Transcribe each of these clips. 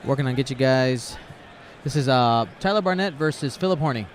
Working on get you guys. This is Tyler Barnett versus Phillip Horny.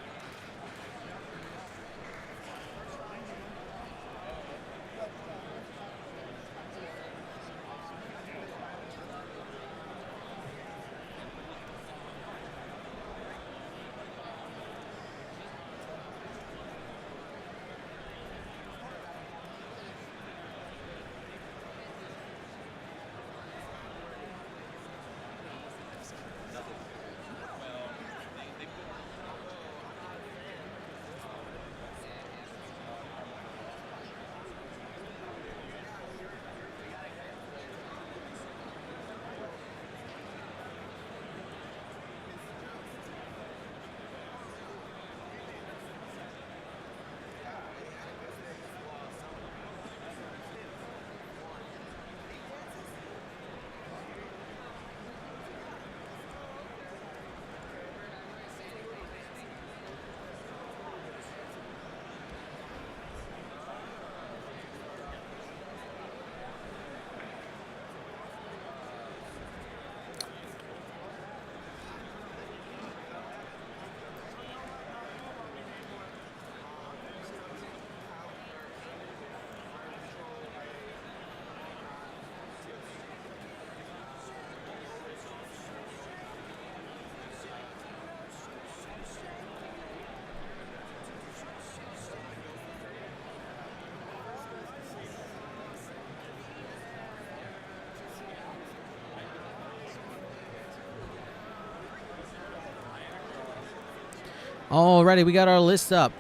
Alrighty, we got our list up.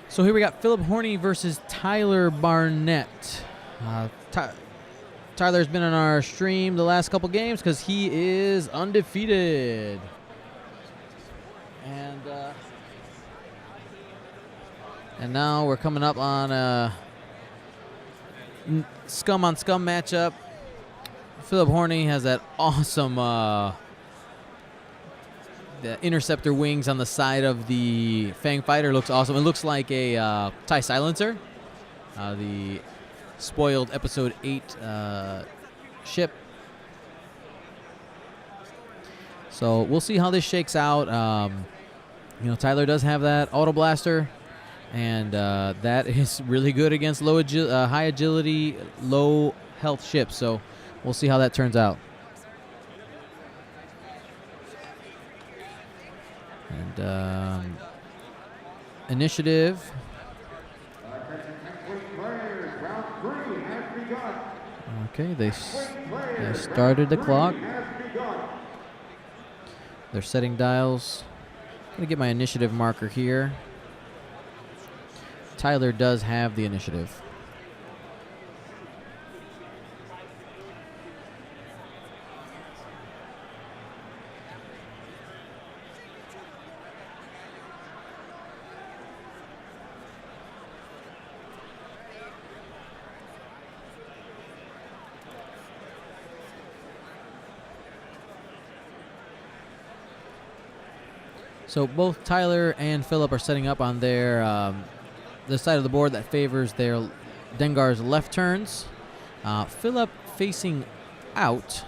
So here we got Phillip Horny versus Tyler Barnett. Tyler's been on our stream the last couple games because he is undefeated. And now we're coming up on a scum on scum matchup. Phillip Horny has that awesome the interceptor wings on the side of the Fang Fighter. Looks awesome. It looks like a TIE Silencer, the spoiled Episode 8 ship. So we'll see how this shakes out. Tyler does have that Auto Blaster, and that is really good against high agility, low health ships. So we'll see how that turns out. And initiative. Okay, they started the clock. They're setting dials. I'm going to get my initiative marker here. Tyler does have the initiative. So both Tyler and Phillip are setting up on their the side of the board that favors their Dengar's left turns. Phillip facing out,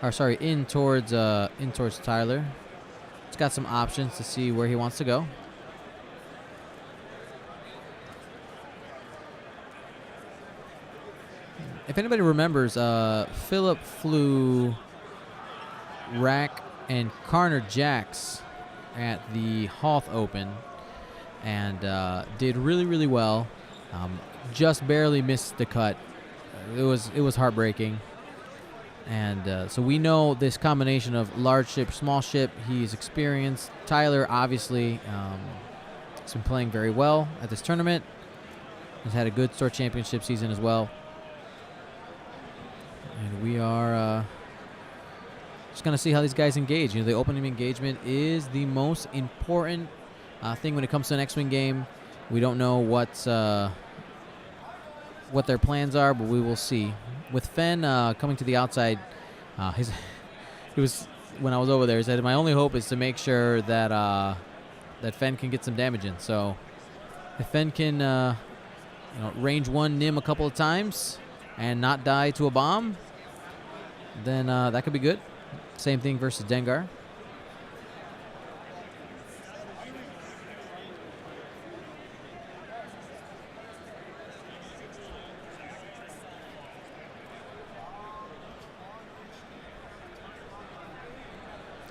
or sorry, in towards Tyler. He's got some options to see where he wants to go. If anybody remembers, Phillip flew Rack and Carner Jacks at the Hoth Open and did really, really well. Just barely missed the cut. It was heartbreaking. And so we know this combination of large ship, small ship. He's experienced. Tyler obviously has been playing very well at this tournament. He's had a good Store Championship season as well. And we are just going to see how these guys engage. The opening engagement is the most important thing when it comes to an X-Wing game. We don't know what their plans are, but we will see. With Fenn coming to the outside, he was when I was over there. He said, "My only hope is to make sure that that Fenn can get some damage in." So if Fenn can range one Nim a couple of times and not die to a bomb, then that could be good. Same thing versus Dengar.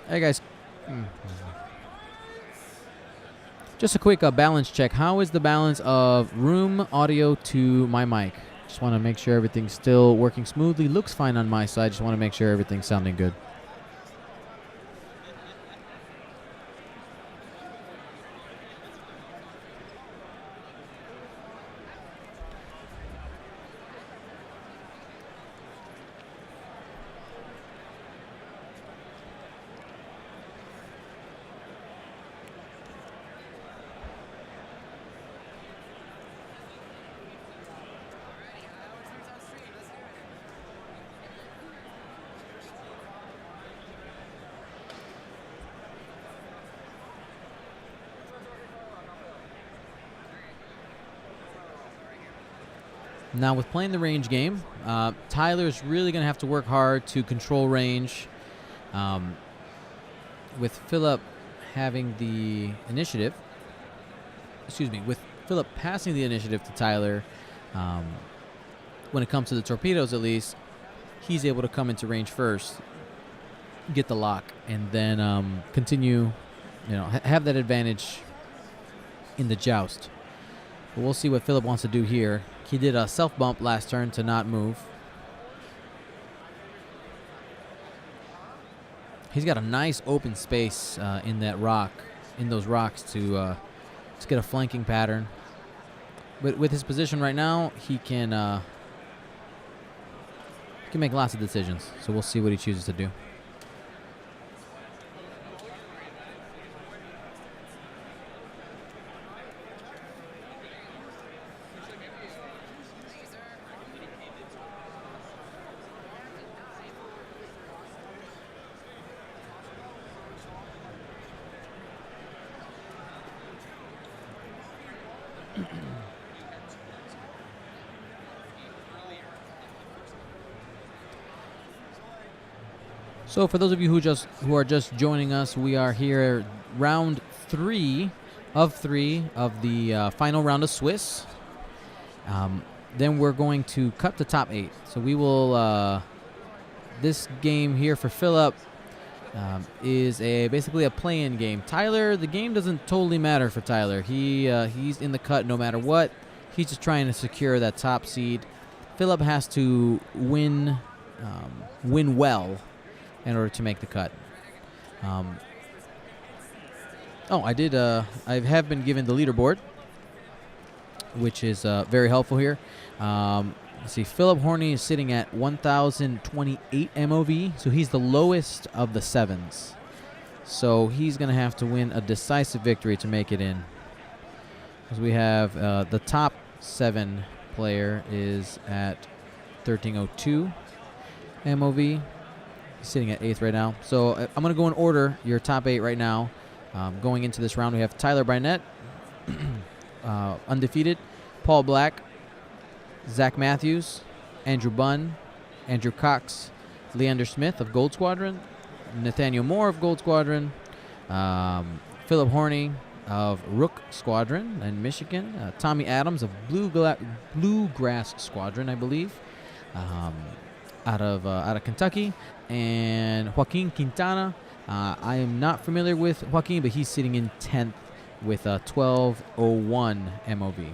Hey guys, just a quick balance check. How is the balance of room audio to my mic? Just want to make sure everything's still working smoothly. Looks fine on my side. Just want to make sure everything's sounding good. Now, with playing the range game, Tyler's really going to have to work hard to control range. With Phillip having the initiative, with Phillip passing the initiative to Tyler, when it comes to the torpedoes at least, he's able to come into range first, get the lock, and then continue, have that advantage in the joust. But we'll see what Phillip wants to do here. He did a self-bump last turn to not move. He's got a nice open space in those rocks to get a flanking pattern. But with his position right now, he can make lots of decisions. So we'll see what he chooses to do. So for those of you who are just joining us, we are here round 3 of the final round of Swiss. Then we're going to cut the top 8. So we will this game here for Phillip is basically a play-in game. Tyler, the game doesn't totally matter for Tyler. He's in the cut no matter what. He's just trying to secure that top seed. Phillip has to win well in order to make the cut. I have been given the leaderboard, which is very helpful here. Let's see, Phillip Horny is sitting at 1,028 MOV, so he's the lowest of the 7s. So he's going to have to win a decisive victory to make it in. Because we have the top 7 player is at 1,302 MOV. He's sitting at 8th right now. So I'm going to go in order your top 8 right now. Going into this round, we have Tyler Barnett, undefeated, Paul Black, Zach Matthews, Andrew Bunn, Andrew Cox, Leander Smith of Gold Squadron, Nathaniel Moore of Gold Squadron, Phillip Horny of Rook Squadron in Michigan, Tommy Adams of Bluegrass Squadron, I believe, out of Kentucky, and Joaquin Quintana. I am not familiar with Joaquin, but he's sitting in 10th with a 1201 MOV.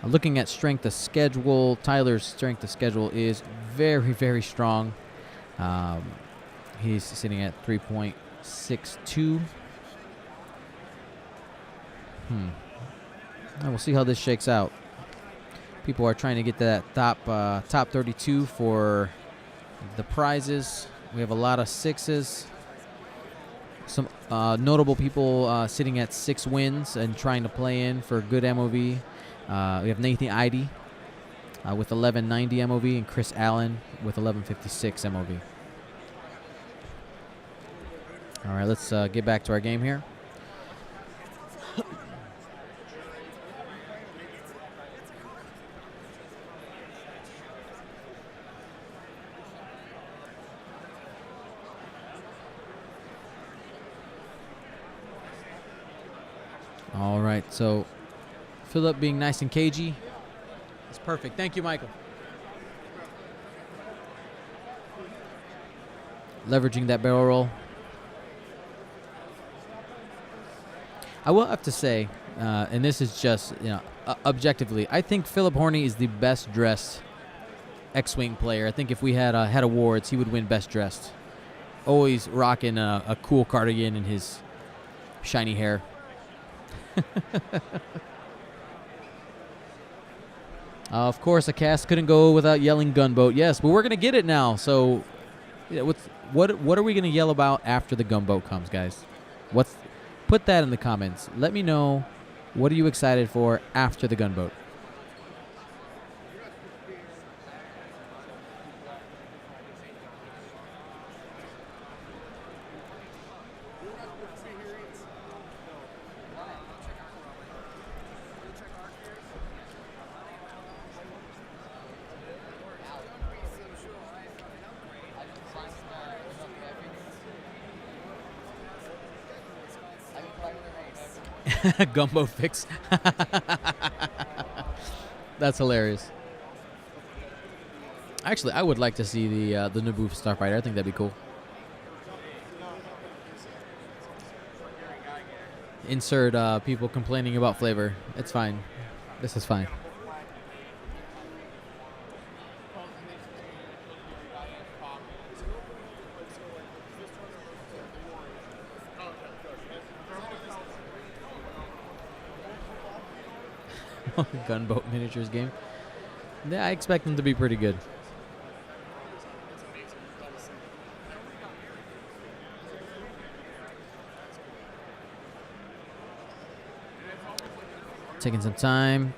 Looking at strength of schedule, Tyler's strength of schedule is very, very strong. He's sitting at 3.62. We'll see how this shakes out. People are trying to get to that top 32 for the prizes. We have a lot of 6s. Some notable people sitting at 6 wins and trying to play in for good MOV. We have Nathan Idy with 1190 MOV and Chris Allen with 1156 MOV. All right, let's get back to our game here. right, so Phillip being nice and cagey. It's perfect. Thank you, Michael. Leveraging that barrel roll. I will have to say, and this is just, objectively, I think Phillip Horny is the best dressed X-Wing player. I think if we had awards, he would win best dressed. Always rocking a cool cardigan and his shiny hair. Of course, a cast couldn't go without yelling gunboat. Yes, but we're going to get it now. So what are we going to yell about after the gunboat comes, guys? Put that in the comments. Let me know, what are you excited for after the gunboat? Gumbo fix. That's hilarious. Actually, I would like to see the Naboo Starfighter. I think that'd be cool. Insert people complaining about flavor. It's fine. This is fine. Gunboat miniatures game. Yeah, I expect them to be pretty good. Taking some time,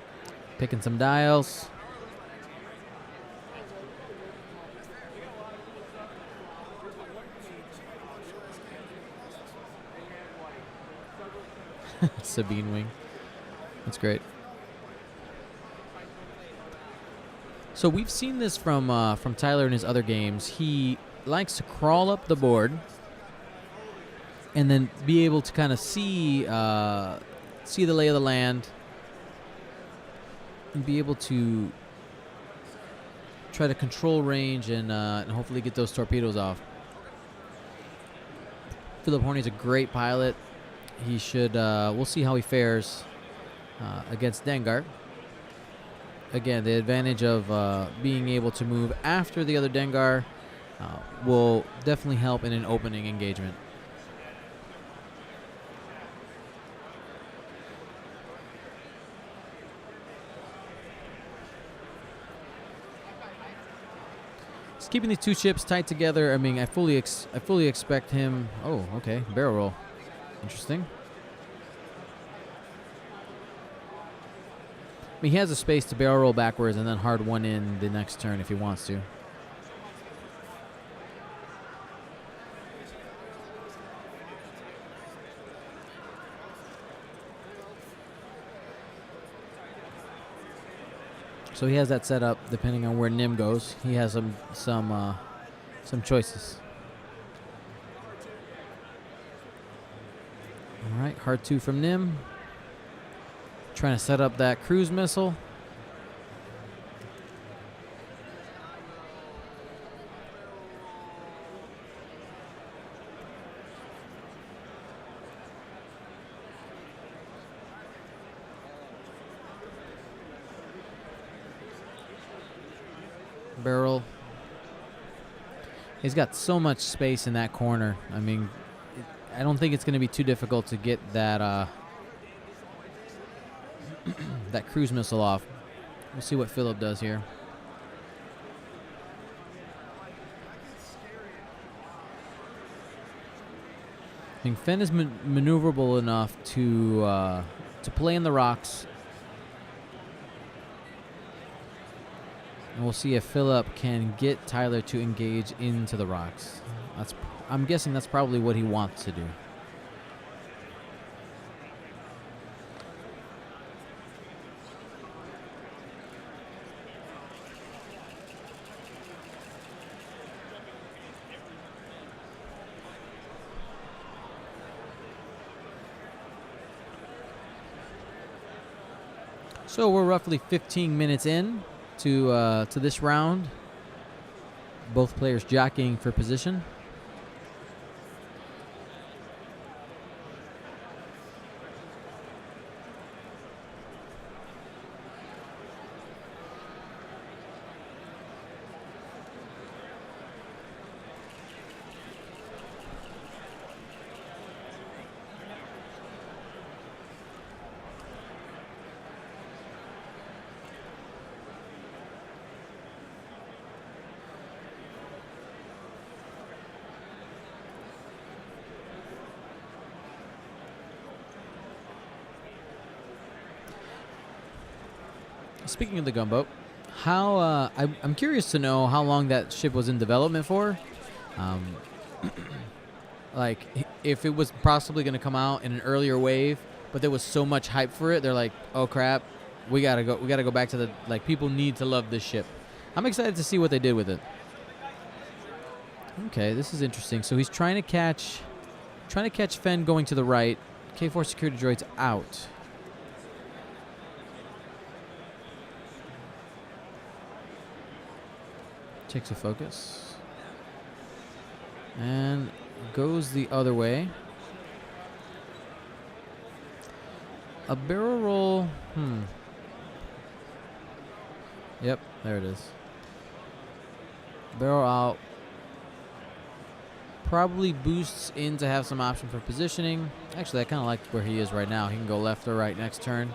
picking some dials. Sabine wing. That's great. So we've seen this from Tyler in his other games. He likes to crawl up the board and then be able to kind of see the lay of the land and be able to try to control range and hopefully get those torpedoes off. Phillip Horny's a great pilot. He should. We'll see how he fares against Dengar. Again, the advantage of being able to move after the other Dengar will definitely help in an opening engagement. Just keeping these two ships tight together. I mean, I fully expect him. Oh, okay, barrel roll. Interesting. I mean, he has a space to barrel roll backwards and then hard one in the next turn if he wants to. So he has that set up depending on where Nim goes. He has some choices. All right, hard 2 from Nim. Trying to set up that cruise missile. Barrel. He's got so much space in that corner. I mean, I don't think it's going to be too difficult to get that that cruise missile off. We'll see what Phillip does here. I think Fenn is maneuverable enough to play in the rocks. And we'll see if Phillip can get Tyler to engage into the rocks. I'm guessing that's probably what he wants to do. So we're roughly 15 minutes in to this round. Both players jockeying for position. Speaking of the gunboat, how I'm curious to know how long that ship was in development for. Like if it was possibly going to come out in an earlier wave, but there was so much hype for it, they're like, "Oh crap, we gotta go back to the like people need to love this ship." I'm excited to see what they did with it. Okay, this is interesting. So he's trying to catch Fen going to the right. K4 security droids out. Takes a focus. And goes the other way. A barrel roll. Yep, there it is. Barrel out. Probably boosts in to have some option for positioning. Actually, I kind of like where he is right now. He can go left or right next turn.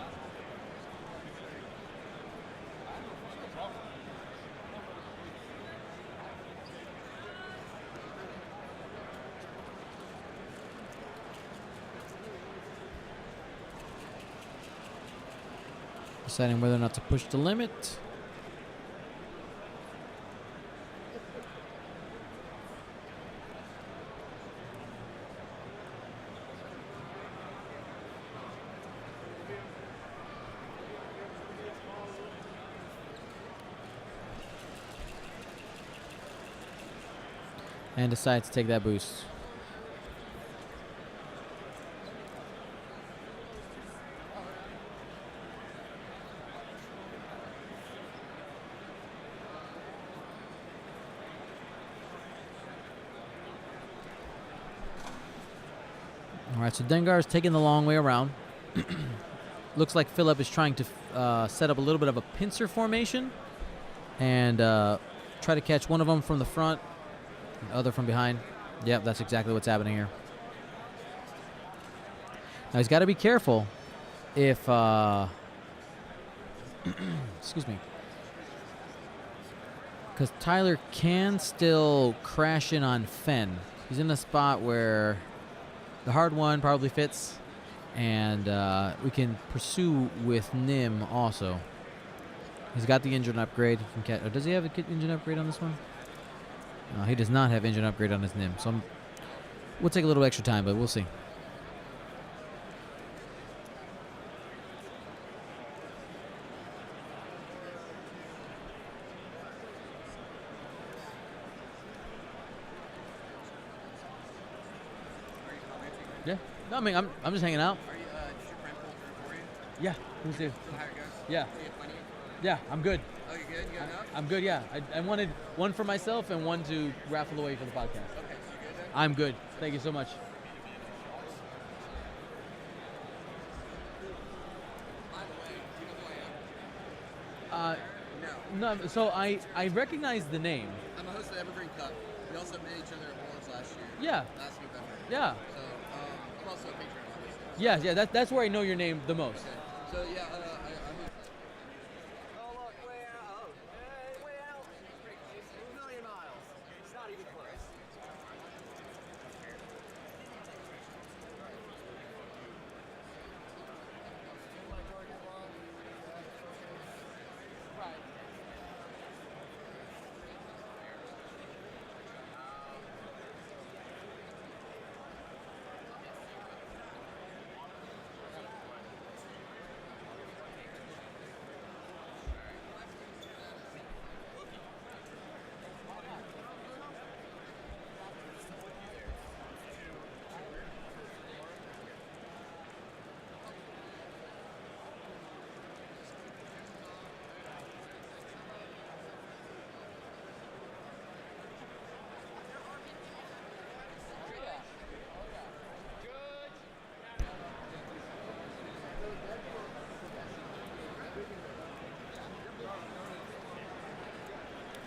Deciding whether or not to push the limit. And decides to take that boost. All right, so Dengar's taking the long way around. Looks like Phillip is trying to set up a little bit of a pincer formation and try to catch one of them from the front, the other from behind. Yep, that's exactly what's happening here. Now he's got to be careful if, excuse me, because Tyler can still crash in on Fen. He's in a spot where the hard one probably fits, and we can pursue with Nim also. He's got the engine upgrade. He can catch, or does he have an engine upgrade on this one? No, he does not have engine upgrade on his Nim, so we'll take a little extra time, but we'll see. Yeah. No, I mean, I'm just hanging out. Are you, does your friend pull through for you? Yeah, please do. Is that how it goes? Yeah. Do you get plenty? Yeah, I'm good. Oh, you're good? You got enough? I'm good, yeah. I wanted one for myself and one to raffle away for the podcast. Okay, so you're good then? I'm good. Thank you so much. By the way, do you know who I am? No. No, so I recognize the name. I'm a host of the Evergreen Cup. We also met each other at Worlds last year. Yeah. Last November. Yeah. So, I'm also a patron, obviously. Yeah, that's where I know your name the most. Okay. So, yeah, I'm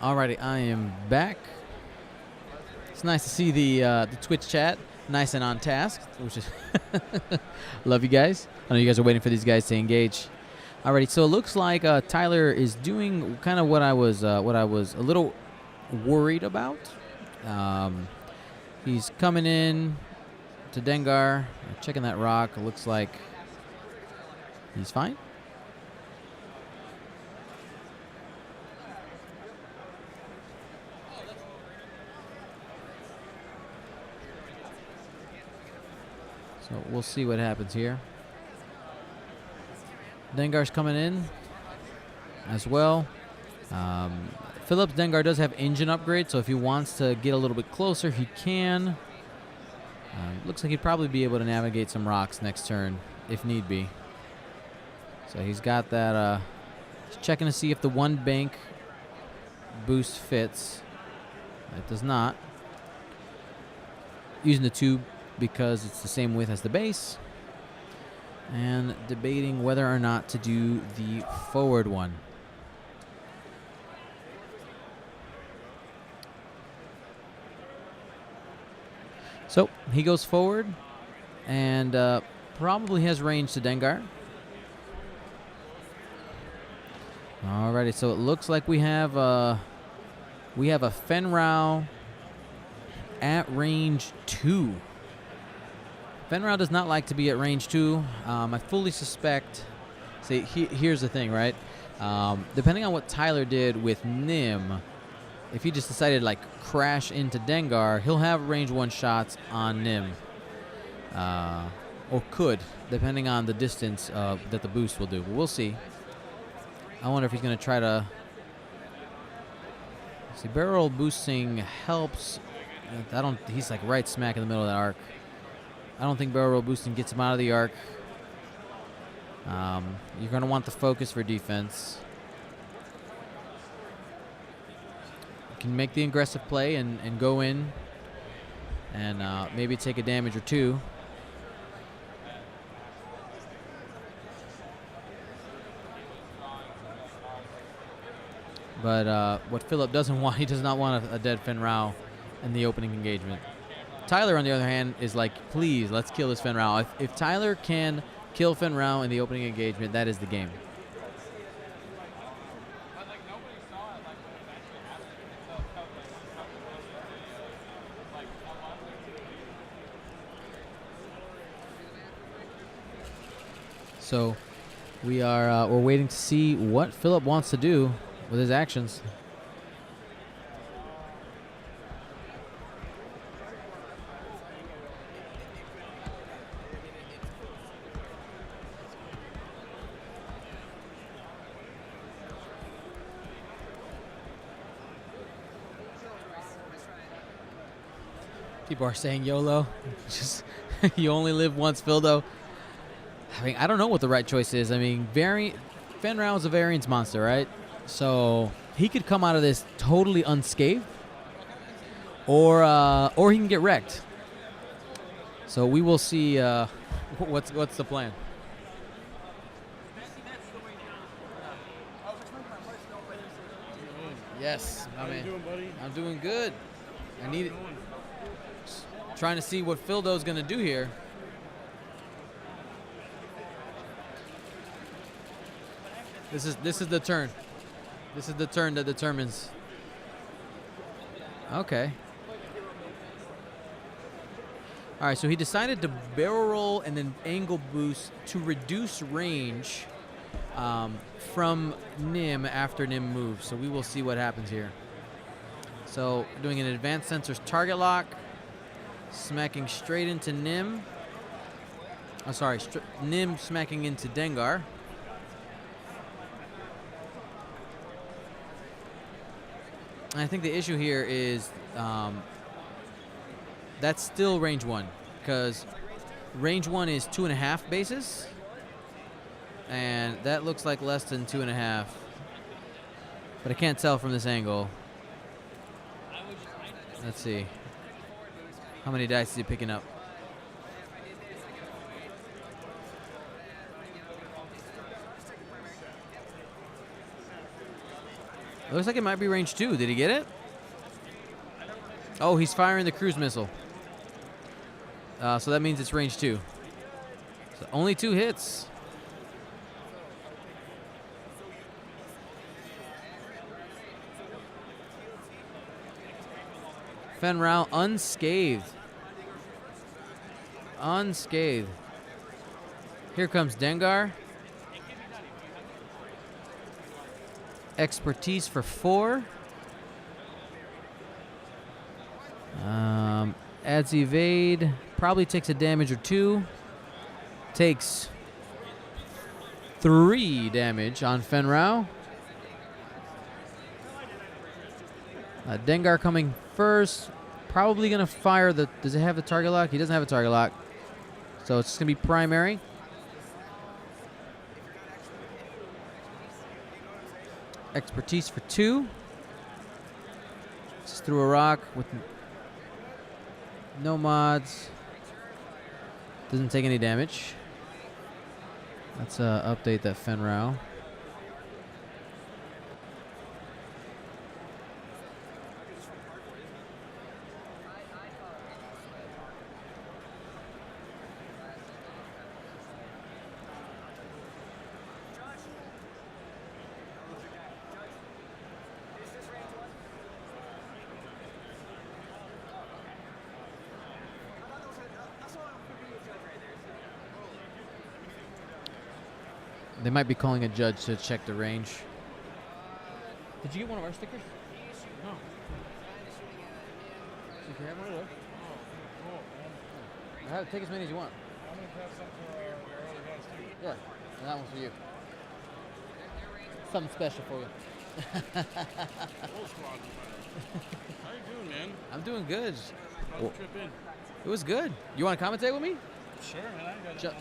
Alrighty, I am back. It's nice to see the Twitch chat nice and on task, which is love you guys. I know you guys are waiting for these guys to engage. Alrighty, so it looks like Tyler is doing kind of what I was a little worried about. He's coming in to Dengar, checking that rock. It looks like he's fine. So we'll see what happens here. Dengar's coming in as well. Phillip's Dengar does have engine upgrade, so if he wants to get a little bit closer, he can. Looks like he'd probably be able to navigate some rocks next turn if need be. So he's got that. He's checking to see if the one bank boost fits. It does not. Using the tube because it's the same width as the base. And debating whether or not to do the forward one. So he goes forward and probably has range to Dengar. Alrighty, so it looks like we have a Fenrau at range 2. Fenrau does not like to be at range 2. I fully suspect. See, here's the thing, right? Depending on what Tyler did with Nim, if he just decided to like crash into Dengar, he'll have range 1 shots on Nim. Or could, depending on the distance that the boost will do. But we'll see. I wonder if he's going to try to... See, barrel roll boosting helps. He's like right smack in the middle of that arc. I don't think barrel roll boosting gets him out of the arc. You're going to want the focus for defense. You can make the aggressive play and go in and maybe take a damage or two. But what Phillip doesn't want, he does not want a dead Fenrau in the opening engagement. Tyler, on the other hand, is like, please, let's kill this Fenrau. If Tyler can kill Fenrau in the opening engagement, that is the game. So we're waiting to see what Phillip wants to do with his actions. People are saying YOLO. Just you only live once, Phildo. I mean, I don't know what the right choice is. I mean, Fenrau is a variance monster, right? So he could come out of this totally unscathed, or he can get wrecked. So we will see what's the plan. Yes, How you doing, buddy? I'm doing good. I need it. Trying to see what Phildo's gonna do here. This is the turn. This is the turn that determines. Okay. All right, so he decided to barrel roll and then angle boost to reduce range from Nim after Nim moves. So we will see what happens here. So doing an advanced sensors target lock, smacking straight into Nim. Oh, sorry, Nim smacking into Dengar. And I think the issue here is that's still range 1, because range 1 is 2.5 bases, and that looks like less than 2.5. But I can't tell from this angle. Let's see. How many dice is he picking up? Looks like it might be range 2. Did he get it? Oh, he's firing the cruise missile. So that means it's range 2. So only 2 hits. Fen Rao unscathed. Unscathed. Here comes Dengar. Expertise for 4. Adds evade. Probably takes a damage or 2. Takes 3 damage on Fen Rao. Dengar coming first. Probably going to fire the... Does it have a target lock? He doesn't have a target lock. So it's going to be primary. Expertise for 2. Just threw a rock with no mods. Doesn't take any damage. Let's update that Fen Rao. They might be calling a judge to check the range. Did you get one of our stickers? No. Did you have one of those? Oh, take as many as you want. I'm going to have some for our early guys too. Yeah, and that one's for you. Something special for you. How you doing, man? I'm doing good. How's the trip in? It was good. You want to commentate with me? Sure, man. I got it.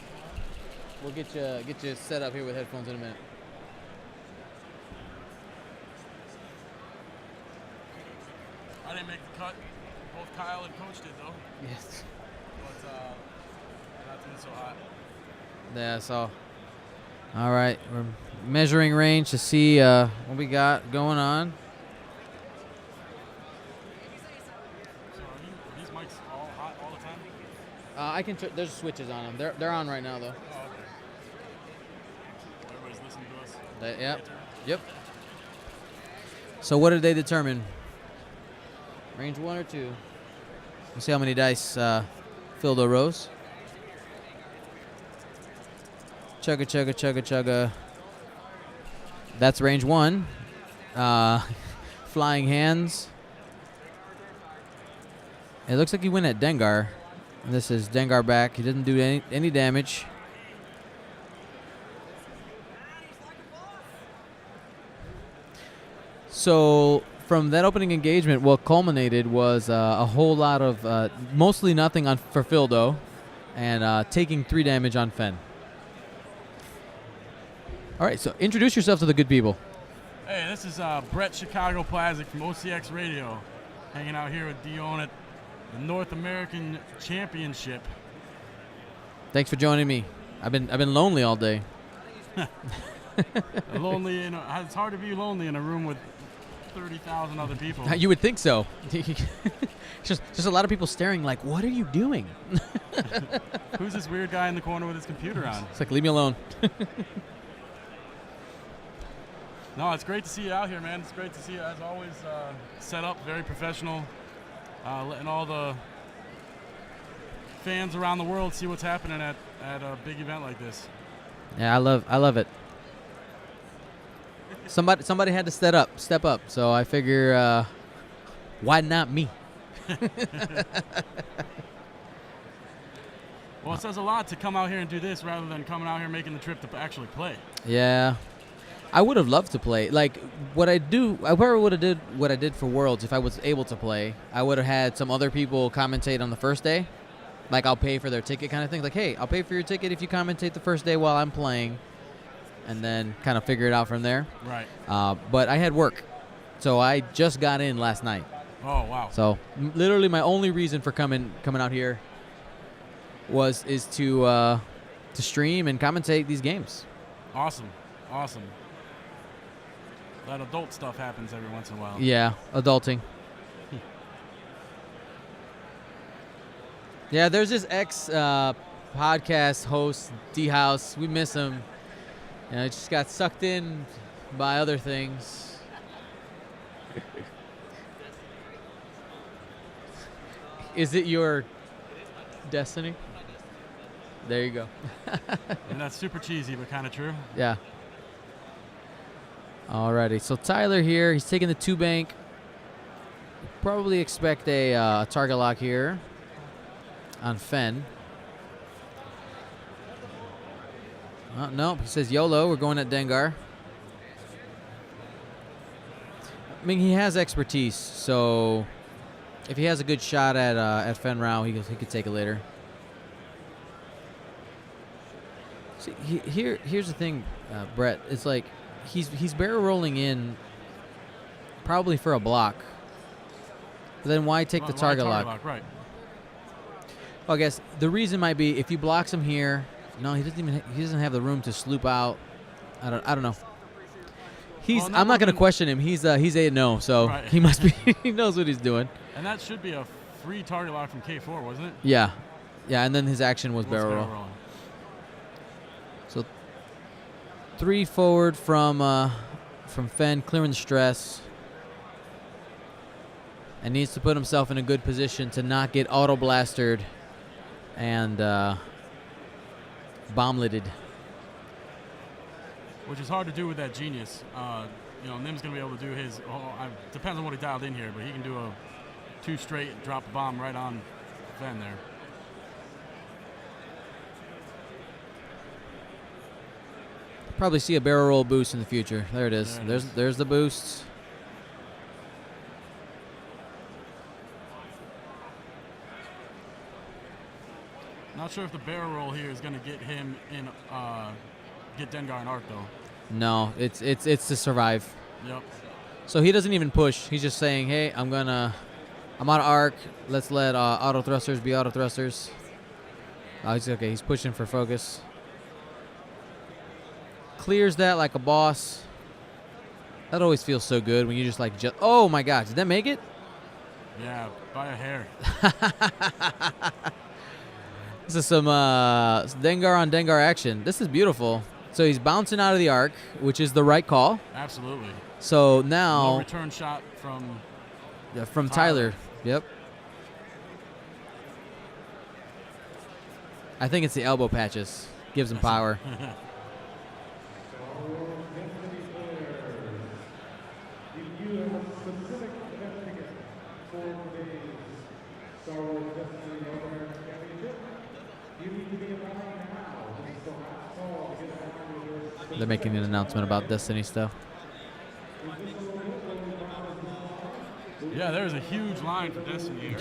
We'll get you set up here with headphones in a minute. I didn't make the cut. Both Kyle and Coach did, though. Yes. But not doing so hot. Yeah, so. All right, we're measuring range to see what we got going on. So are these mics all hot all the time? I can. There's switches on them. They're on right now though. Oh, okay. Everybody's listening to us. Yep. Yep. So what did they determine? Range 1 or 2? We'll see how many dice Phildo rolls. Chugga, chugga, chugga, chugga. That's range 1. Flying hands. It looks like he went at Dengar. This is Dengar back. He didn't do any damage. So from that opening engagement, what culminated was a whole lot of mostly nothing for Phildo, and taking 3 damage on Fen. All right, so introduce yourself to the good people. Hey, this is Brett Chicago Plazic from OCX Radio, hanging out here with Dion at the North American Championship. Thanks for joining me. I've been lonely all day. Lonely, it's hard to be lonely in a room with 30,000 other people. You would think so. just a lot of people staring like, what are you doing? Who's this weird guy in the corner with his computer on? It's like, leave me alone. No, it's great to see you out here, man. It's great to see you, as always, set up, very professional, letting all the fans around the world see what's happening at a big event like this. Yeah, I love it. Somebody had to step up. So I figure, why not me? Well, it says a lot to come out here and do this rather than coming out here making the trip to actually play. Yeah, I would have loved to play. Like what I probably would have did what I did for Worlds if I was able to play. I would have had some other people commentate on the first day. Like I'll pay for their ticket kind of thing. Like, hey, I'll pay for your ticket if you commentate the first day while I'm playing, and then kind of figure it out from there. Right. But I had work, so I just got in last night. Oh wow. So literally my only reason for coming out here is to stream and commentate these games. Awesome. that adult stuff happens every once in a while. Yeah, adulting. Yeah, there's this podcast host, D House. We miss him. You know, he just got sucked in by other things. Is it your destiny? There you go. And that's super cheesy, but kind of true. Yeah. Alrighty, so Tyler here, he's taking the 2-bank. Probably expect a target lock here on Fenn. Nope, he says YOLO, we're going at Dengar. I mean, he has expertise, so if he has a good shot at Fenn Rao, he could take it later. See, here's the thing, Brett. It's like he's barrel rolling in probably for a block. But then why take the target lock? Right. Well, I guess the reason might be if he blocks him here. No, he doesn't have the room to sloop out. I don't know. I'm not gonna question him. He's 8-0, so right. He must be. He knows what he's doing. And that should be a free target lock from K4, wasn't it? Yeah, and then his action was barrel roll. So 3 forward from Fenn, clearing the stress, and needs to put himself in a good position to not get auto blastered and bomb-lidded. Which is hard to do with that genius. Nim's going to be able to do his. Depends on what he dialed in here, but he can do a 2 straight and drop a bomb right on Fenn there. Probably see a barrel roll boost in the future. There it is. There's the boost. Not sure if the barrel roll here is going to get him in, get Dengar in arc though. No, it's to survive. Yep. So he doesn't even push. He's just saying, hey, I'm out of arc. Let's let auto thrusters be auto thrusters. He's okay. He's pushing for focus. Clears that like a boss. That always feels so good when you just like, oh my gosh, did that make it? Yeah, by a hair. This is some Dengar on Dengar action. This is beautiful. So he's bouncing out of the arc, which is the right call. Absolutely. So now... No return shot from Tyler. Yep. I think it's the elbow patches. Gives him power. They're making an announcement about Destiny stuff. Yeah, there's a huge line for Destiny here.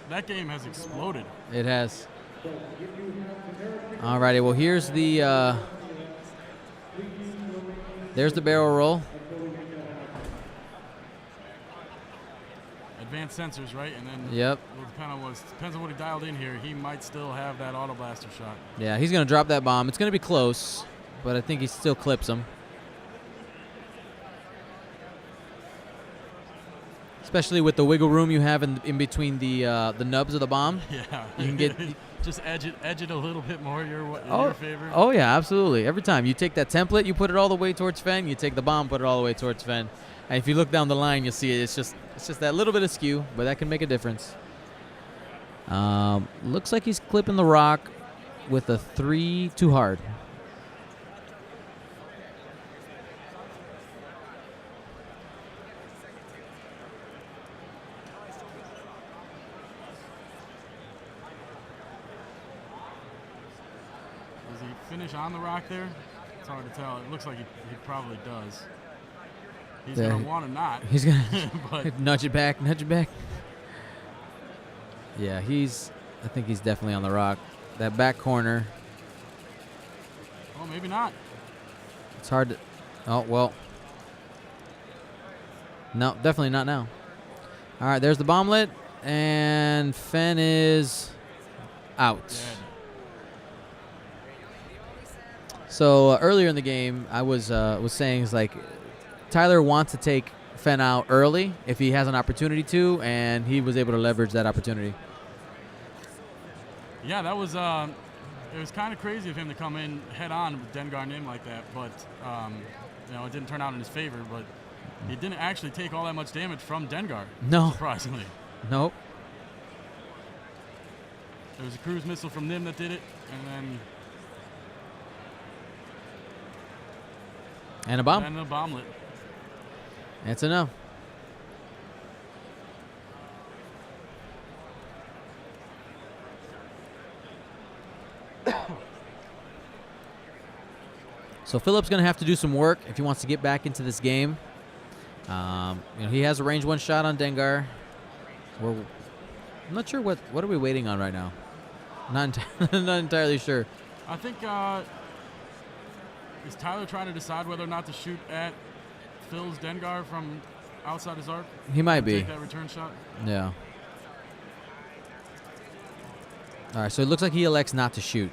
That game has exploded. It has. Alrighty, well here's the there's the barrel roll. Advanced sensors, right? And then yep. Depends on what he dialed in here. He might still have that auto blaster shot. Yeah, he's gonna drop that bomb. It's gonna be close, but I think he still clips him. Especially with the wiggle room you have in between the nubs of the bomb. Yeah. You can get just edge it a little bit more in your favor. Oh yeah, absolutely. Every time you take that template, you put it all the way towards Fenn. You take the bomb, put it all the way towards Fenn. And if you look down the line, you'll see it. It's just that little bit of skew, but that can make a difference. Looks like he's clipping the rock with a 3 too hard. Does he finish on the rock there? It's hard to tell. It looks like he probably does. He's going to want to not. He's going to nudge it back. Yeah, I think he's definitely on the rock. That back corner. Oh, maybe not. It's hard to... Oh, well. No, definitely not now. All right, there's the bomblet. And Fenn is out. Dead. So earlier in the game, I was saying it's like Tyler wants to take Fenn out early if he has an opportunity to, and he was able to leverage that opportunity. Yeah, that was it was kind of crazy of him to come in head on with Dengar Nim like that, but it didn't turn out in his favor. But he didn't actually take all that much damage from Dengar. No, surprisingly. Nope. There was a cruise missile from Nim that did it, And a bomb. And a bomblet. That's enough. So Phillip's going to have to do some work if he wants to get back into this game. He has a range 1 shot on Dengar. I'm not sure what are we waiting on right now. Not entirely sure. I think is Tyler trying to decide whether or not to shoot at Phil's Dengar from outside his arc? He might be. Take that return shot. Yeah. All right, so it looks like he elects not to shoot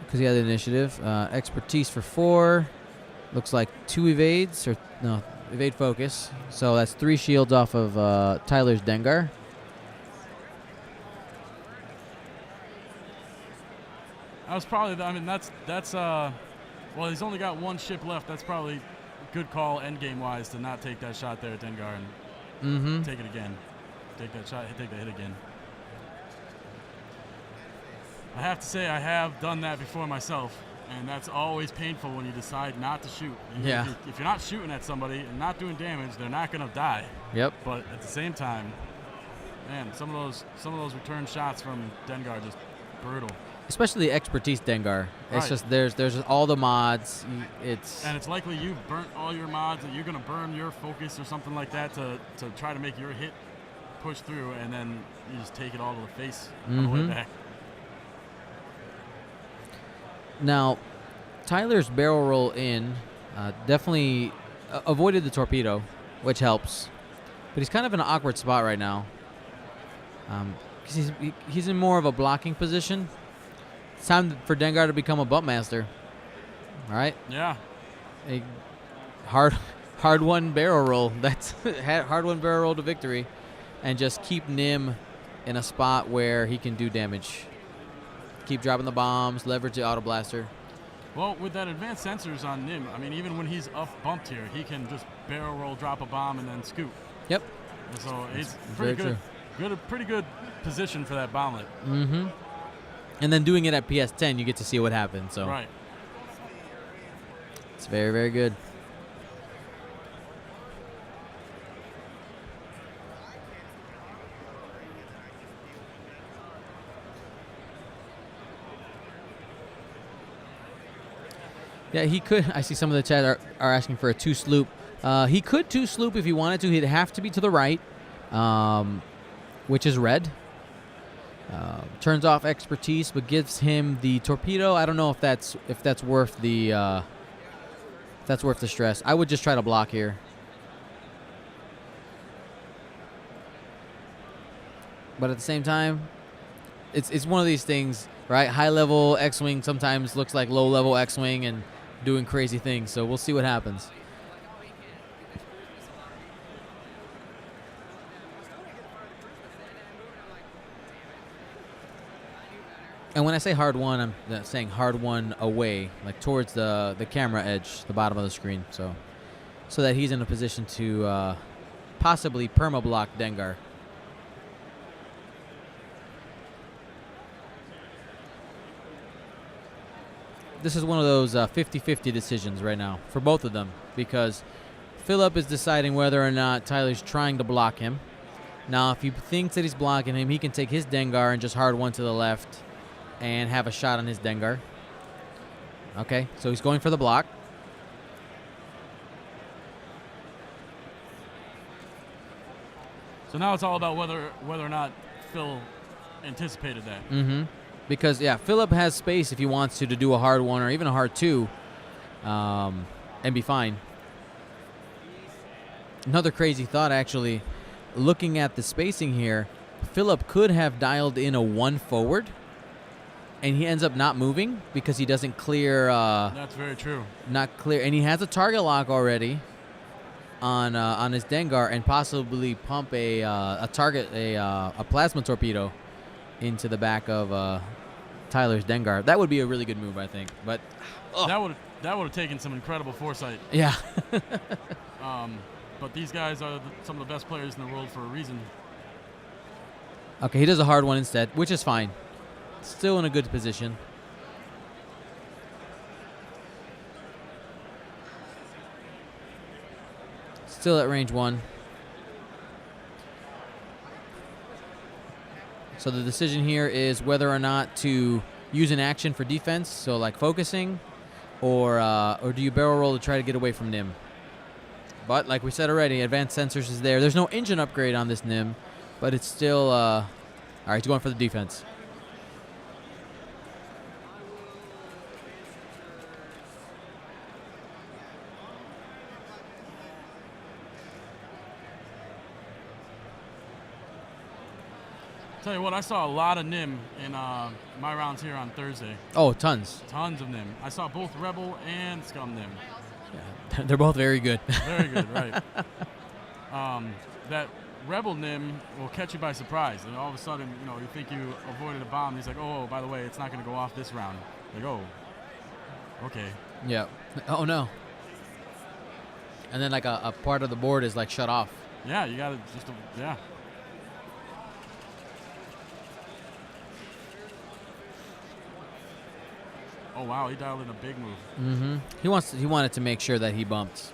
because he had the initiative. Expertise for 4. Looks like 2 evades, or no, evade focus. So that's 3 shields off of Tyler's Dengar. That was probably, that's well, he's only got 1 ship left. That's probably a good call endgame-wise to not take that shot there at Dengar and take it again. Take that shot, take that hit again. I have to say I have done that before myself, and that's always painful when you decide not to shoot. Yeah. If you're not shooting at somebody and not doing damage, they're not going to die. Yep. But at the same time, man, some of those return shots from Dengar are just brutal. Especially the expertise Dengar. It's Right. just there's all the mods. And it's likely you've burnt all your mods, and you're going to burn your focus or something like that to try to make your hit push through, and then you just take it all to the face on the way back. Now, Tyler's barrel roll in definitely avoided the torpedo, which helps. But he's kind of in an awkward spot right now. Because he's in more of a blocking position. It's time for Dengar to become a bump master. All right? Yeah. A hard-won barrel roll. That's hard-won barrel roll to victory. And just keep Nim in a spot where he can do damage. Keep dropping the bombs, leverage the auto blaster. Well, with that advanced sensors on Nim, even when he's up bumped here, he can just barrel roll, drop a bomb, and then scoop. Yep. And so it's very pretty good. A pretty good position for that bomblet. Mm-hmm. And then doing it at PS10, you get to see what happens. So right. It's very, very good. Yeah, he could. I see some of the chat are asking for a 2-sloop. He could 2-sloop if he wanted to. He'd have to be to the right, which is red. Turns off expertise, but gives him the torpedo. I don't know if that's worth the stress. I would just try to block here. But at the same time, it's one of these things, right? High level X-wing sometimes looks like low level X-wing and doing crazy things. So we'll see what happens. And when I say hard one, I'm saying hard one away, like towards the camera edge, the bottom of the screen, so that he's in a position to possibly perma-block Dengar. This is one of those 50-50 decisions right now for both of them, because Phillip is deciding whether or not Tyler's trying to block him. Now, if he thinks that he's blocking him, he can take his Dengar and just hard one to the left and have a shot on his Dengar. Okay, so he's going for the block. So now it's all about whether or not Phil anticipated that. Mm-hmm. Because, yeah, Phillip has space if he wants to do a hard one or even a hard two and be fine. Another crazy thought, actually, looking at the spacing here, Phillip could have dialed in a 1 forward and he ends up not moving because he doesn't clear. That's very true. Not clear, and he has a target lock already on his Dengar, and possibly pump a plasma torpedo into the back of Tyler's Dengar. That would be a really good move, I think. But that would have taken some incredible foresight. Yeah. But these guys are some of the best players in the world for a reason. Okay, he does a hard one instead, which is fine. Still in a good position. Still at range 1. So the decision here is whether or not to use an action for defense, so like focusing, or do you barrel roll to try to get away from Nim? But like we said already, advanced sensors is there. There's no engine upgrade on this Nim, but it's still all right. He's going for the defense. Tell you what, I saw a lot of Nim in my rounds here on Thursday. Oh, tons. Tons of Nim. I saw both Rebel and Scum Nim. Yeah, they're both very good. Very good, right. That Rebel Nim will catch you by surprise. And all of a sudden, you think you avoided a bomb. He's like, oh, by the way, it's not going to go off this round. Like, oh, okay. Yeah. Oh, no. And then like a part of the board is like shut off. Yeah, you got to yeah. Oh wow, he dialed in a big move. Mm-hmm. He wanted to make sure that he bumped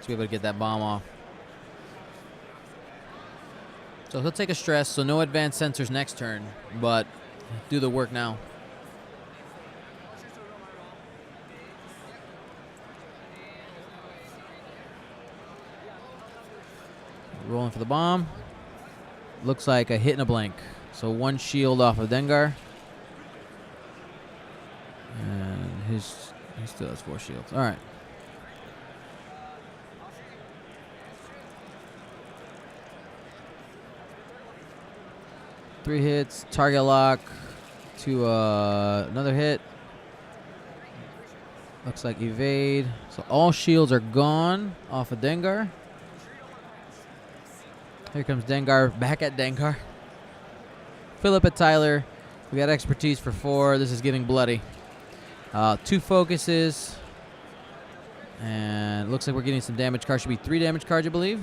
to be able to get that bomb off. So he'll take a stress. So no advanced sensors next turn, but do the work now. Rolling for the bomb. Looks like a hit and a blank. So one shield off of Dengar. And he still has 4 shields. All right. Three hits, target lock to another hit. Looks like evade. So all shields are gone off of Dengar. Here comes Dengar, back at Dengar. Phillip at Tyler. We got expertise for 4. This is getting bloody. 2 focuses. And looks like we're getting some damage cards. Should be 3 damage cards, I believe.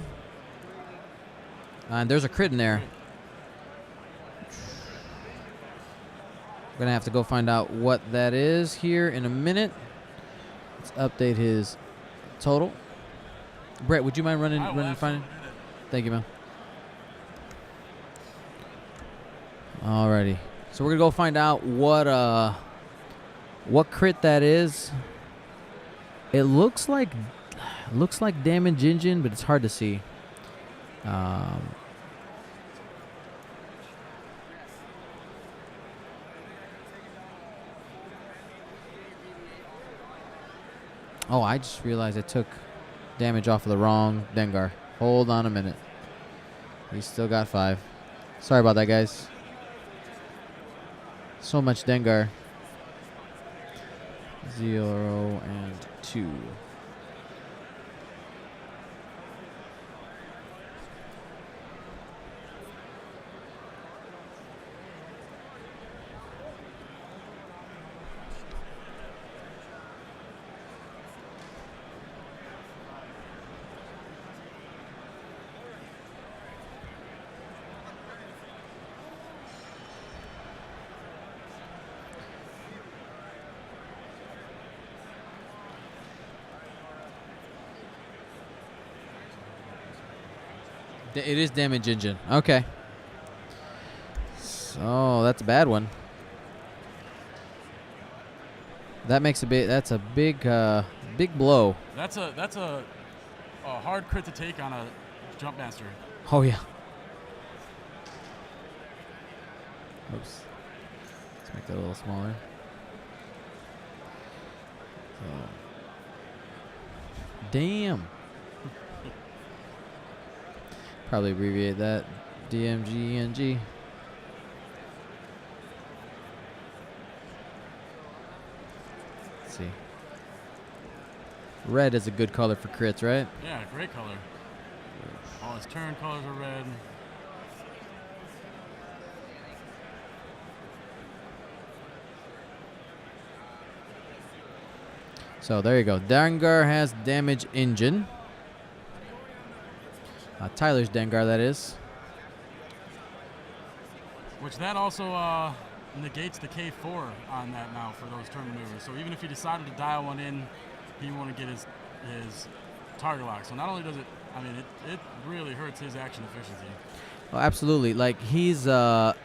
And there's a crit in there. We're going to have to go find out what that is here in a minute. Let's update his total. Brett, would you mind running and finding? Thank you, man. Alrighty. So we're going to go find out what crit that is. It looks like damage engine, but it's hard to see. Oh, I just realized I took damage off of the wrong Dengar. Hold on a minute. He's still got 5. Sorry about that, guys. So much Dengar. 0 and 2. It is damage engine. Okay. So that's a bad one. That makes a bit. That's a big blow. That's a hard crit to take on a jump master. Oh yeah. Oops. Let's make that a little smaller. Oh. Damn. Probably abbreviate that. DMGENG. Red is a good color for crits, right? Yeah, great color. All his turn colors are red. So there you go. Dengar has damage engine. Tyler's Dengar, that is. Which that also negates the K4 on that now for those turn maneuvers. So even if he decided to dial one in, he want to get his target lock. So not only does it, I mean, it really hurts his action efficiency. Oh, absolutely. Like he's there's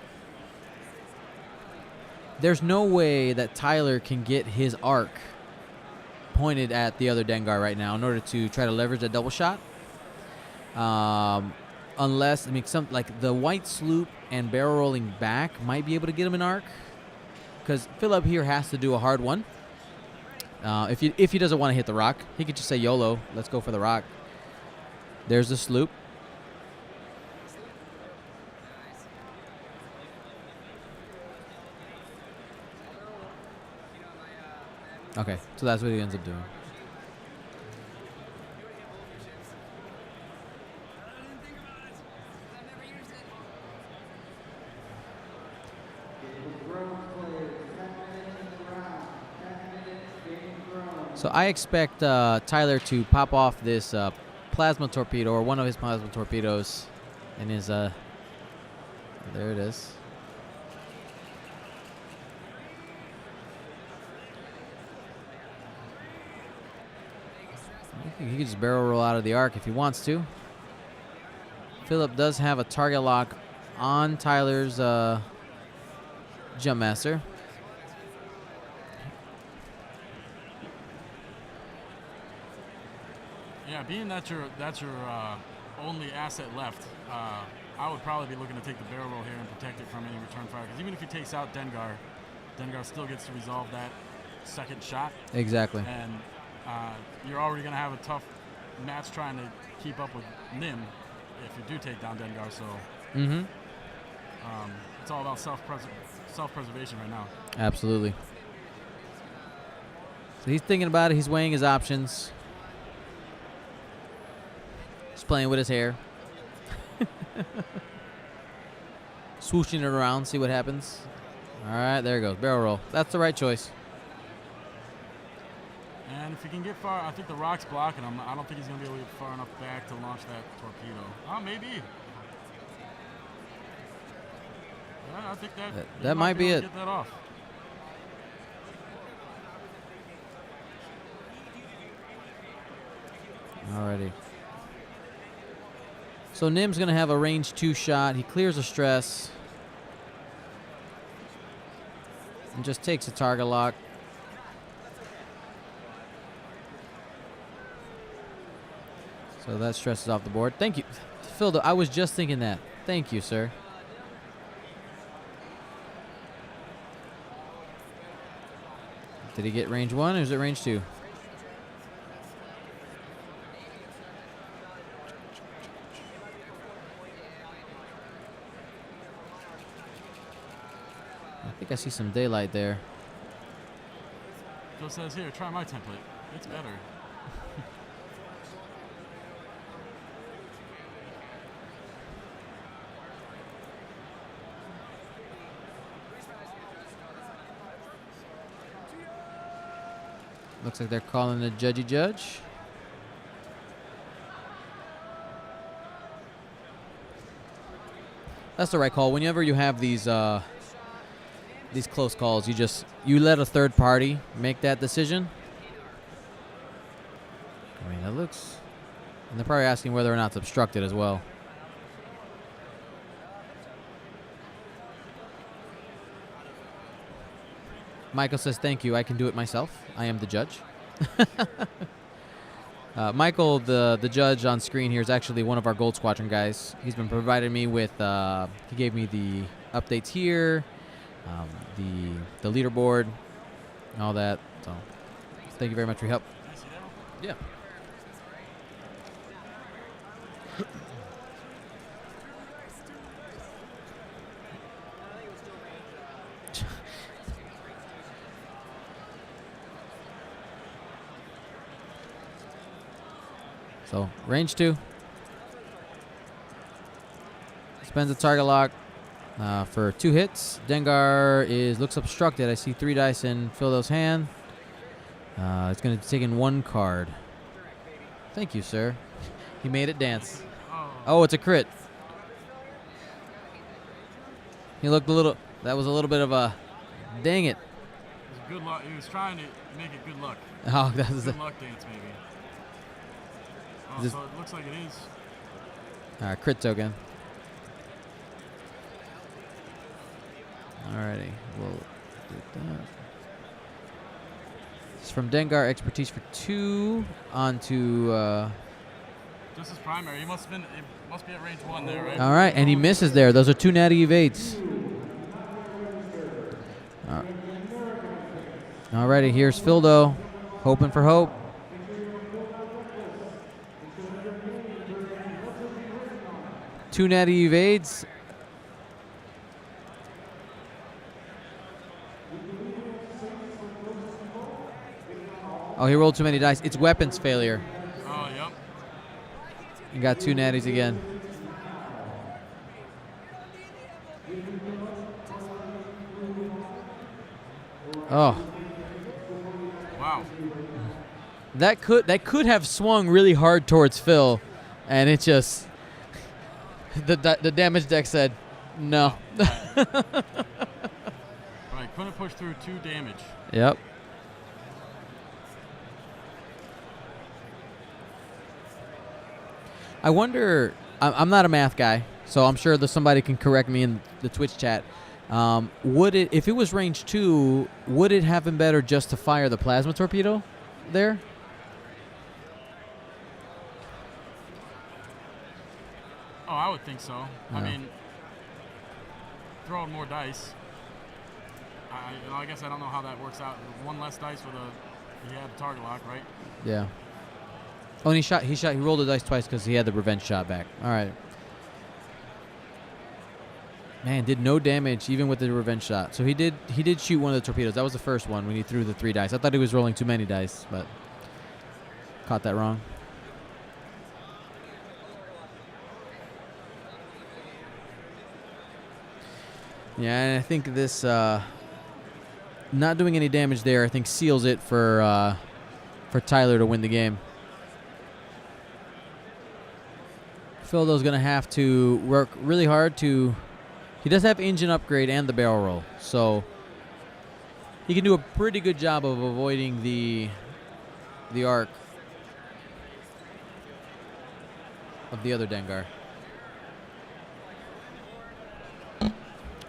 no way that Tyler can get his arc pointed at the other Dengar right now in order to try to leverage that double shot. Unless, I mean, like the white sloop and barrel rolling back might be able to get him an arc, because Phillip here has to do a hard one. If he doesn't want to hit the rock, he could just say YOLO. Let's go for the rock. There's the sloop. Okay, so that's what he ends up doing. So I expect Tyler to pop off this plasma torpedo, or one of his plasma torpedoes, in his there it is. I think he can just barrel roll out of the arc if he wants to. Phillip does have a target lock on Tyler's jump master. Yeah, being that's your only asset left, I would probably be looking to take the barrel roll here and protect it from any return fire. Because even if he takes out Dengar, Dengar still gets to resolve that second shot. Exactly. And you're already going to have a tough match trying to keep up with Nim if you do take down Dengar. So it's all about self-preservation right now. Absolutely. So he's thinking about it. He's weighing his options. He's playing with his hair. Swooshing it around, see what happens. All right, there it goes. Barrel roll. That's the right choice. And if he can get far, I think the rock's blocking him. I don't think he's going to be able to get far enough back to launch that torpedo. Oh, maybe. Yeah, I think that might be it. Get that off. Alrighty. So Nim's going to have a range 2 shot. He clears a stress. And just takes a target lock. So that stress is off the board. Thank you. Phil, I was just thinking that. Thank you, sir. Did he get range 1 or is it range 2? I think I see some daylight there. Phil says, here, try my template. It's better. Looks like they're calling a judgy judge. That's the right call. Whenever you have these close calls, you let a third party make that decision. I mean, that looks, and they're probably asking whether or not it's obstructed as well. Michael says, thank you. I can do it myself. I am the judge. Michael, the judge on screen here, is actually one of our Gold Squadron guys. He's been providing me with, he gave me the updates here, the leaderboard, and all that. So thank you very much for your help. Yeah. So range 2. Spends a target lock for 2 hits. Dengar looks obstructed. I see 3 dice in Phildo's hand. It's going to take in 1 card. Thank you, sir. He made it dance. Oh, it's a crit. He looked a little. That was a little bit of a. Dang it. It was good luck. He was trying to make it good luck. Oh, that was good luck dance, maybe. Oh, so it looks like it is. Crit token. Alrighty, we'll do that. It's from Dengar, expertise for 2 onto. Just his primary. He must have been. It must be at range 1 there, right? All right, and he misses there. Those are 2 natty evades. Alrighty, here's Phildo, hoping for hope. Two natty evades. Oh, he rolled too many dice. It's weapons failure. Oh, yep. You got 2 natties again. Oh. Wow. That could have swung really hard towards Phil, and it just the damage deck said no. Right, couldn't push through 2 damage. Yep. I wonder. I'm not a math guy, so I'm sure that somebody can correct me in the Twitch chat. Would it, if it was range 2, would it have been better just to fire the plasma torpedo there? Oh, I would think so. Yeah. I mean, throwing more dice. I guess I don't know how that works out. 1 less dice for he had a target lock, right? Yeah. Oh, and he rolled the dice twice because he had the revenge shot back. All right. Man, did no damage even with the revenge shot. So he did shoot one of the torpedoes. That was the first one when he threw the 3 dice. I thought he was rolling too many dice, but caught that wrong. Yeah, and I think this not doing any damage there, I think seals it for Tyler to win the game. Phildo's going to have to work really hard to... He does have engine upgrade and the barrel roll, so he can do a pretty good job of avoiding the arc of the other Dengar.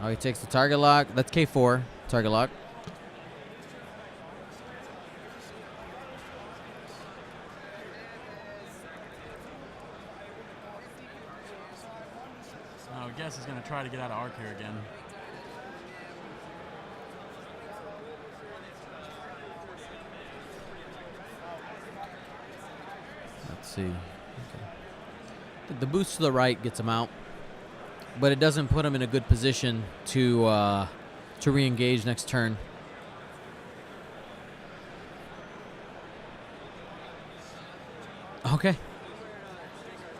Oh, he takes the target lock. That's K4, target lock. I guess he's going to try to get out of arc here again. Let's see. Okay. The boost to the right gets him out, but it doesn't put him in a good position to re-engage next turn. Okay.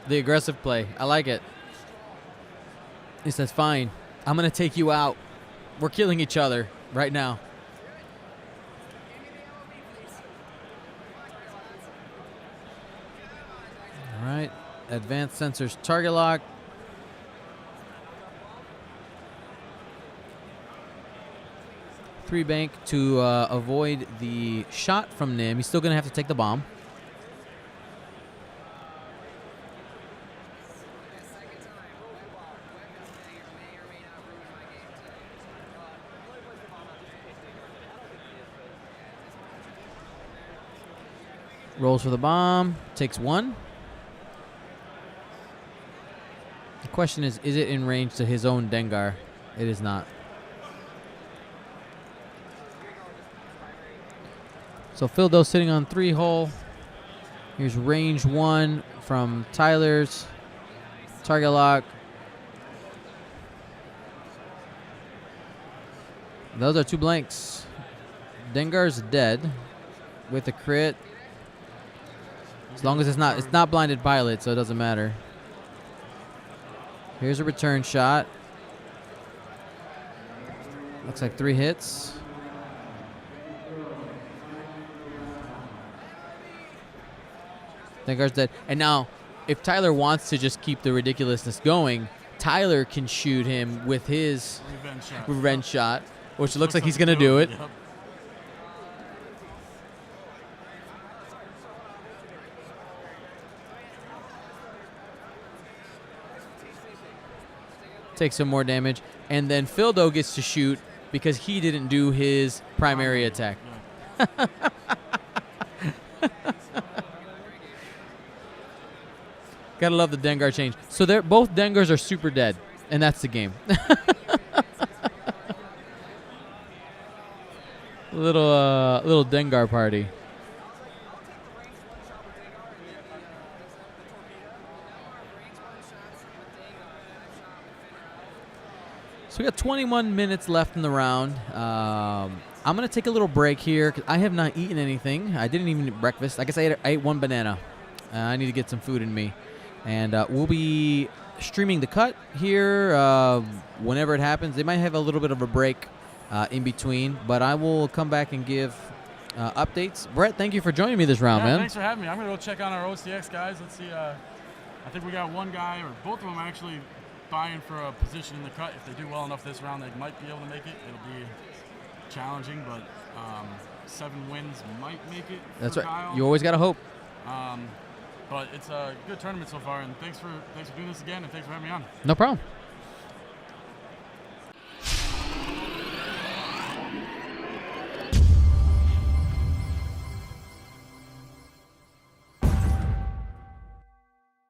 The aggressive play. I like it. He says, fine, I'm going to take you out. We're killing each other right now. All right. Advanced sensors target lock. Three bank to avoid the shot from Nim. He's still going to have to take the bomb. Rolls for the bomb. Takes 1. The question is it in range to his own Dengar? It is not. So Phildo sitting on 3 hole. Here's range 1 from Tyler's. Target lock. Those are 2 blanks. Dengar's dead with a crit. As long as it's not blinded pilot, so it doesn't matter. Here's a return shot. Looks like 3 hits. Dengar's dead. And now, if Tyler wants to just keep the ridiculousness going, Tyler can shoot him with his revenge shot, which looks like he's going to do it. Yep. Take some more damage. And then Phildo gets to shoot because he didn't do his primary attack. Yeah. Gotta love the Dengar change. So they're both Dengars are super dead, and that's the game. little Dengar party. So we got 21 minutes left in the round. I'm going to take a little break here because I have not eaten anything. I didn't even eat breakfast. I guess I ate 1 banana. I need to get some food in me. And we'll be streaming the cut here whenever it happens. They might have a little bit of a break in between, but I will come back and give updates. Brett, thank you for joining me this round, man. Thanks for having me. I'm going to go check on our OCX guys. Let's see. I think we got one guy, or both of them actually vying for a position in the cut. If they do well enough this round, they might be able to make it. It'll be challenging, but 7 wins might make it. That's for right. Kyle. You always got to hope. But it's a good tournament so far, and thanks for doing this again, and thanks for having me on. No problem.